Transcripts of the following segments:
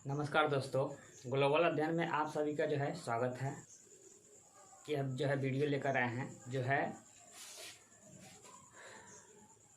नमस्कार दोस्तों, ग्लोबल अध्ययन में आप सभी का जो है स्वागत है कि हम जो है वीडियो लेकर आए हैं जो है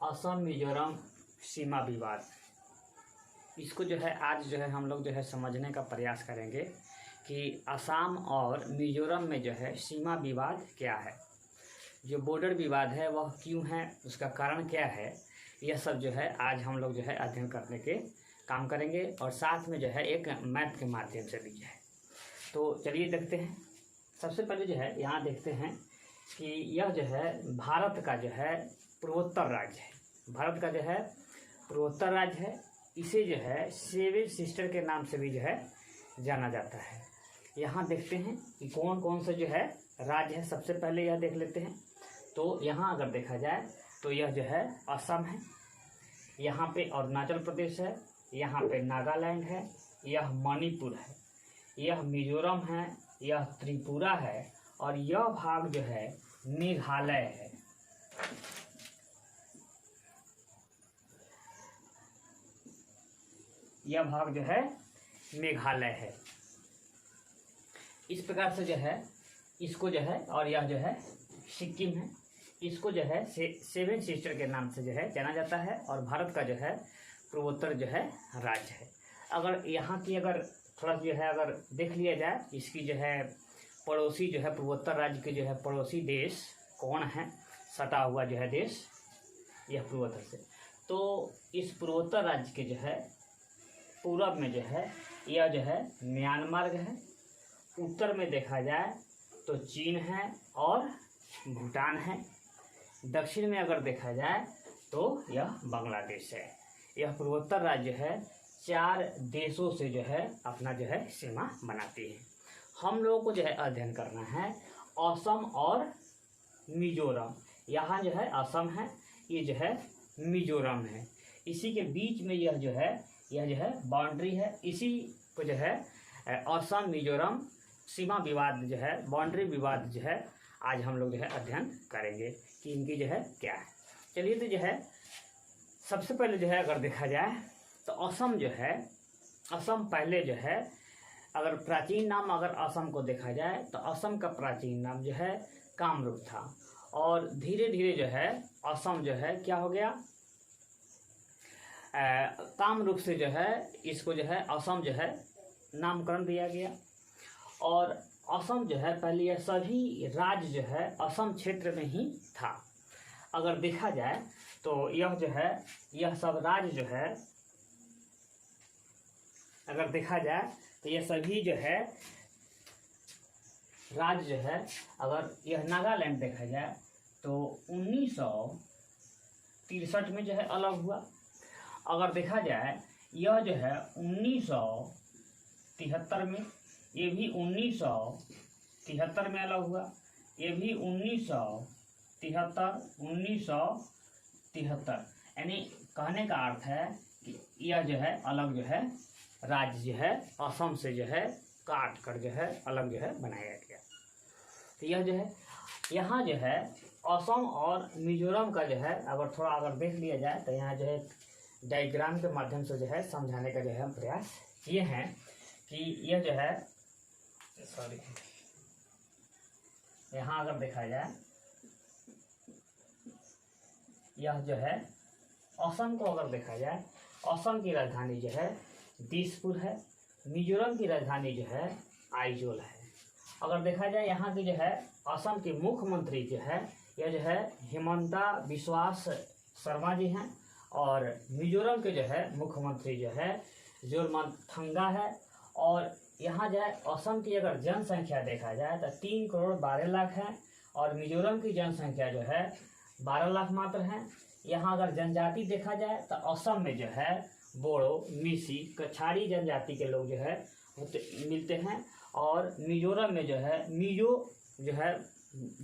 असम मिजोरम सीमा विवाद। इसको जो है आज जो है हम लोग जो है समझने का प्रयास करेंगे कि असम और मिजोरम में जो है सीमा विवाद क्या है, जो बॉर्डर विवाद है वह क्यों है, उसका कारण क्या है। यह सब जो है आज हम लोग जो है अध्ययन करने के काम करेंगे और साथ में जो है एक मैथ के माध्यम से भी है। तो चलिए देखते हैं। सबसे पहले जो है यहाँ देखते हैं कि यह जो है भारत का जो है पूर्वोत्तर राज्य है। भारत का जो है पूर्वोत्तर राज्य है। इसे जो है सेवन सिस्टर के नाम से भी जो है जाना जाता है। यहाँ देखते हैं कि कौन कौन से जो है राज्य है। सबसे पहले यह देख लेते हैं। तो यहाँ अगर देखा जाए तो यह जो है असम है, यहाँ पे अरुणाचल प्रदेश है, यहाँ पे नागालैंड है, यह मणिपुर है, यह मिजोरम है, यह त्रिपुरा है और यह भाग जो है मेघालय है। यह भाग जो है मेघालय है। इस प्रकार से जो है इसको जो है, और यह जो है सिक्किम है। इसको जो है सेवन सिस्टर के नाम से जो है जाना जाता है और भारत का जो है पूर्वोत्तर जो है राज्य है। अगर यहाँ की अगर थोड़ा जो है अगर देख लिया जाए, इसकी जो है पड़ोसी जो है पूर्वोत्तर राज्य के जो है पड़ोसी देश कौन है, सटा हुआ जो है देश यह पूर्वोत्तर से। तो इस पूर्वोत्तर राज्य के जो है पूरब में जो है यह जो है म्यांमार है। उत्तर में देखा जाए तो चीन है और भूटान है। दक्षिण में अगर देखा जाए तो यह बांग्लादेश है। यह पूर्वोत्तर राज्य है 4 देशों से जो है अपना जो है सीमा बनाती है। हम लोगों को जो है अध्ययन करना है असम और मिजोरम। यहाँ जो है असम है, ये जो है मिजोरम है। इसी के बीच में यह जो है बाउंड्री है। इसी को जो है असम मिजोरम सीमा विवाद जो है बाउंड्री विवाद जो है आज हम लोग जो है अध्ययन करेंगे कि इनकी जो है क्या है। चलिए तो जो है सबसे पहले जो है अगर देखा जाए तो असम जो है, असम पहले जो है अगर प्राचीन नाम अगर असम को देखा जाए तो असम का प्राचीन नाम जो है कामरूप था और धीरे धीरे जो है असम जो है क्या हो गया, कामरूप से जो है इसको जो है असम जो है नामकरण दिया गया। और असम जो है पहले यह सभी राज्य जो है असम क्षेत्र में ही था। अगर देखा जाए तो यह जो है यह सब राज्य जो है अगर देखा जाए तो यह सभी जो है राज्य जो है, अगर यह नागालैंड देखा जाए तो 1963 में जो है अलग हुआ। अगर देखा जाए यह जो है 1973 में, ये भी 1973 में अलग हुआ, ये भी 1973 यानी कहने का अर्थ है कि यह जो है अलग जो है राज्य जो है असम से जो है काट कर जो है अलग जो है बनाया गया। तो यह जो है यहाँ जो है असम और मिजोरम का जो है अगर थोड़ा अगर देख लिया जाए तो यहाँ जो है डायग्राम के माध्यम से जो है समझाने का जो है प्रयास किए हैं कि यह जो है यहाँ अगर देखा जाए यह जो है असम को अगर देखा जाए, असम की राजधानी जो है दिसपुर है, मिजोरम की राजधानी जो है आइजोल है। अगर देखा जाए यहाँ की जो है असम के मुख्यमंत्री जो है यह जो है हिमंता बिस्वा शर्मा जी हैं और मिजोरम के जो है मुख्यमंत्री जो है जोरमथंगा है। और यहाँ जो है असम की अगर जनसंख्या देखा जाए तो 3 करोड़ 12 लाख है और मिजोरम की जनसंख्या जो है 12 लाख मात्र है। यहाँ अगर जनजाति देखा जाए तो असम में जो है बोड़ो, मिसी, कछारी जनजाति के लोग जो है मिलते हैं और मिजोरम में जो है मिजो जो है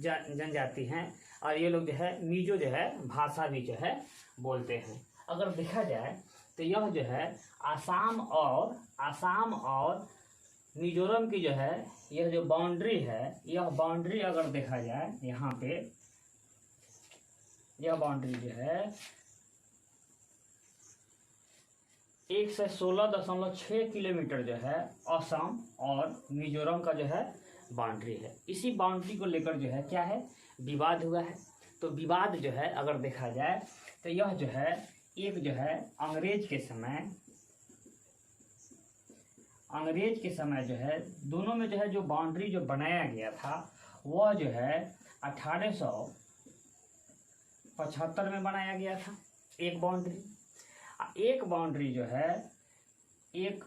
जनजाति हैं और ये लोग जो है मिजो जो है भाषा भी जो है बोलते हैं। अगर देखा जाए तो यह जो है आसाम और मिजोरम की जो है यह जो बाउंड्री है, यह बाउंड्री अगर देखा जाए यहाँ पे यह बाउंड्री जो है 1 से 16.6 किलोमीटर जो है असम और मिजोरम का जो है बाउंड्री है। इसी बाउंड्री को लेकर जो है क्या है, विवाद हुआ है। तो विवाद जो है अगर देखा जाए तो यह जो है एक जो है अंग्रेज के समय जो है दोनों में जो है जो बाउंड्री जो बनाया गया था वह जो है 1875 में बनाया गया था एक बाउंड्री जो है एक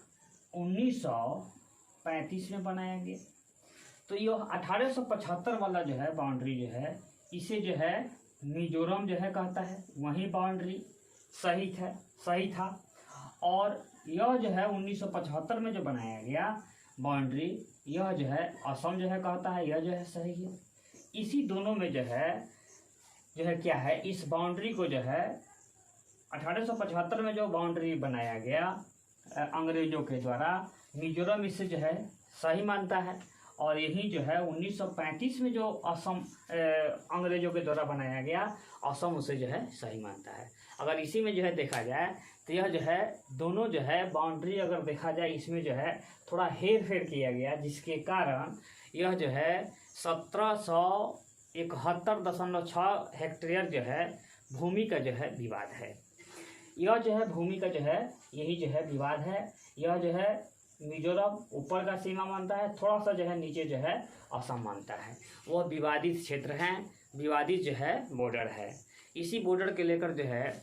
1935 में बनाया गया। तो यह 1875 वाला जो है बाउंड्री जो है इसे जो है मिजोरम जो है कहता है, वही बाउंड्री सही था। और यह जो है 1975 में जो बनाया गया बाउंड्री यह जो है असम जो है कहता है यह जो है सही है। इसी दोनों में जो है क्या है, इस बाउंड्री को जो है 1875 में जो बाउंड्री बनाया गया अंग्रेजों के द्वारा, मिजोरम इसे जो है सही मानता है। और यही जो है 1935 में जो असम अंग्रेजों के द्वारा बनाया गया असम उसे जो है सही मानता है। अगर इसी में जो है देखा जाए तो यह जो है दोनों जो है बाउंड्री अगर देखा जाए इसमें जो है थोड़ा हेर फेर किया गया, जिसके कारण यह जो है 1771.6 हेक्टेयर जो है भूमि का जो है विवाद है। यह जो है भूमि का जो है यही जो है विवाद है। यह जो है मिजोरम ऊपर का सीमा मानता है, थोड़ा सा जो है नीचे जो है असम मानता है। वह विवादित क्षेत्र हैं, विवादित जो है बॉर्डर है। इसी बॉर्डर के लेकर जो है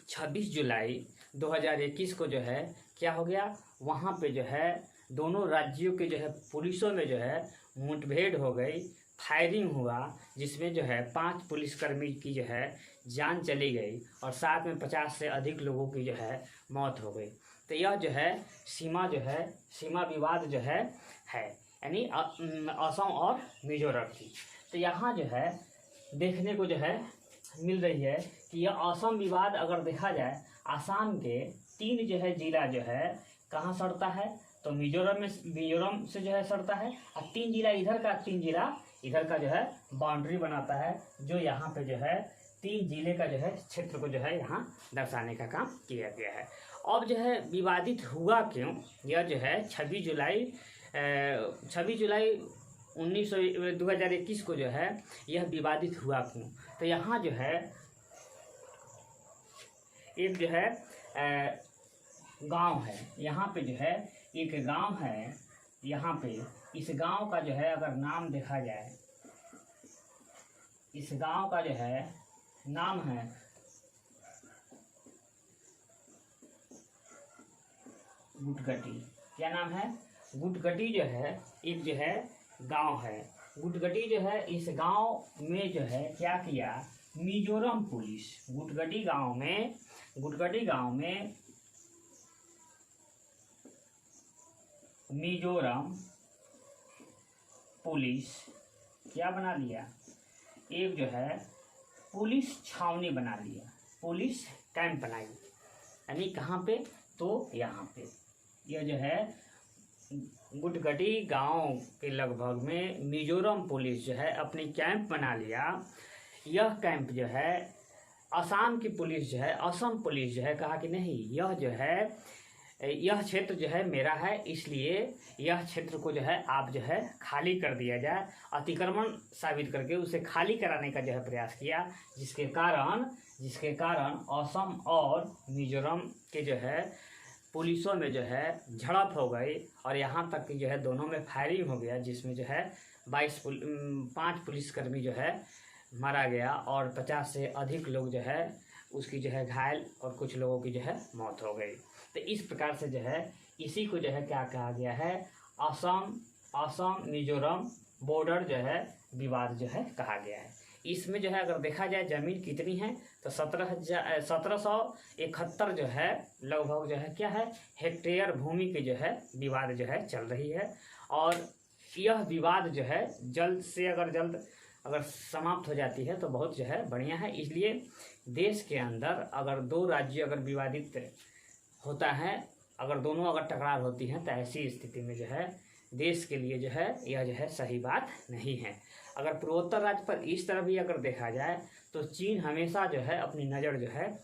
26 जुलाई 2021 को जो है क्या हो गया, वहाँ पे जो है दोनों राज्यों के जो है पुलिसों में जो है मुठभेड़ हो गई, फायरिंग हुआ, जिसमें जो है 5 पुलिसकर्मी की जो है जान चली गई और साथ में 50 से अधिक लोगों की जो है मौत हो गई। तो यह जो है सीमा विवाद जो है यानी असम और मिजोरम की। तो यहाँ जो है देखने को जो है मिल रही है कि यह असम विवाद अगर देखा जाए आसाम के 3 जो है जिला जो है कहाँ सड़ता है, तो मिजोरम से जो है सड़ता है, और 3 जिला इधर का जो है बाउंड्री बनाता है, जो यहाँ पे जो है 3 जिले का जो है क्षेत्र को जो है यहाँ दर्शाने का काम किया गया है। अब जो है विवादित हुआ क्यों, यह जो है 26 जुलाई 2021 को जो है यह विवादित हुआ क्यों। तो यहाँ जो है एक जो है गांव है, यहाँ पे जो है एक गांव है, यहाँ पे इस गांव का जो है अगर नाम देखा जाए, इस गांव का जो है नाम है गुटगटी। क्या नाम है? गुटगटी जो है एक जो है गांव है। गुटगटी जो है इस गांव में जो है क्या किया, मिजोरम पुलिस गुटगटी गांव में मिजोरम पुलिस क्या बना लिया, एक जो है पुलिस छावनी बना लिया, पुलिस कैंप बनाई। यानी कहाँ पे, तो यहाँ पे यह जो है गुटगटी गांव के लगभग में मिजोरम पुलिस जो है अपनी कैंप बना लिया। यह कैंप जो है असम की पुलिस जो है, असम पुलिस जो है कहा कि नहीं, यह जो है यह क्षेत्र जो है मेरा है, इसलिए यह क्षेत्र को जो है आप जो है खाली कर दिया जाए। अतिक्रमण साबित करके उसे खाली कराने का जो है प्रयास किया, जिसके कारण असम और मिजोरम के जो है पुलिसों में जो है झड़प हो गई और यहाँ तक कि जो है दोनों में फायरिंग हो गया, जिसमें जो है 5 पुलिसकर्मी जो है मारा गया और 50 से अधिक लोग जो है उसकी जो है घायल और कुछ लोगों की जो है मौत हो गई। तो इस प्रकार से जो है इसी को जो है क्या कहा गया है, असम मिजोरम बॉर्डर जो है विवाद जो है कहा गया है। इसमें जो है अगर देखा जाए ज़मीन कितनी है तो 1771 जो है लगभग जो है क्या है हेक्टेयर भूमि की जो है विवाद जो है चल रही है। और यह विवाद जो है जल्द से अगर समाप्त हो जाती है तो बहुत जो है बढ़िया है। इसलिए देश के अंदर अगर 2 राज्य अगर विवादित होता है, अगर दोनों अगर टकरार होती हैं तो ऐसी स्थिति में जो है देश के लिए जो है यह जो है सही बात नहीं है। अगर पूर्वोत्तर राज्य पर इस तरह भी अगर देखा जाए तो चीन हमेशा जो है अपनी नज़र जो है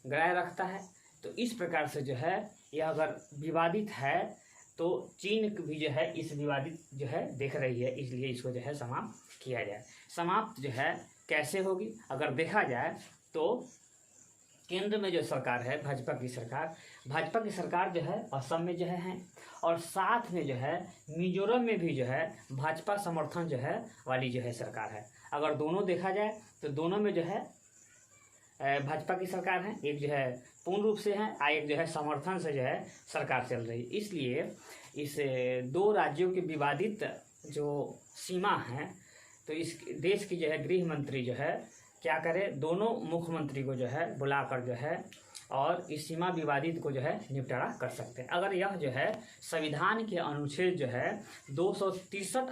गड़ाए रखता है। तो इस प्रकार से जो है यह अगर विवादित है तो चीन भी जो है इस विवादित जो है देख रही है, इसलिए इसको जो है समाप्त किया जाए। समाप्त जो है कैसे होगी, अगर देखा जाए तो केंद्र में जो सरकार है भाजपा की सरकार जो है असम में जो है और साथ में जो है मिजोरम में भी जो है भाजपा समर्थन जो है वाली जो है सरकार है। अगर दोनों देखा जाए तो दोनों में जो है भाजपा की सरकार है, एक जो है पूर्ण रूप से है और एक जो है समर्थन से जो है सरकार चल रही है। इसलिए इस दो राज्यों के विवादित जो सीमा है तो इस देश की जो है गृह मंत्री जो है क्या करे, दोनों मुख्यमंत्री को जो है बुलाकर जो है और इस सीमा विवादित को जो है निपटारा कर सकते हैं। अगर यह जो है संविधान के अनुच्छेद जो है 263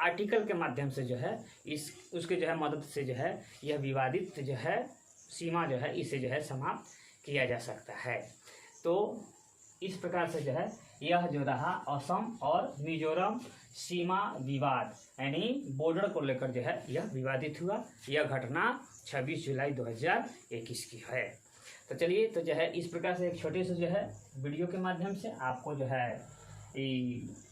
आर्टिकल के माध्यम से जो है इस उसके जो है मदद से जो है यह विवादित जो है सीमा जो है इसे जो है समाप्त किया जा सकता है। तो इस प्रकार से जो है यह जो रहा असम और मिजोरम सीमा विवाद यानी बॉर्डर को लेकर जो है यह विवादित हुआ। यह घटना 26 जुलाई 2021 की है। तो चलिए तो जो है इस प्रकार से एक छोटे से जो है वीडियो के माध्यम से आपको जो है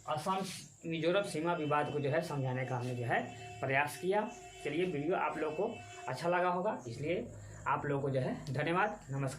असम मिजोरम सीमा विवाद को जो है समझाने का हमने जो है प्रयास किया। चलिए वीडियो आप लोगों को अच्छा लगा होगा, इसलिए आप लोगों को जो है धन्यवाद, नमस्कार।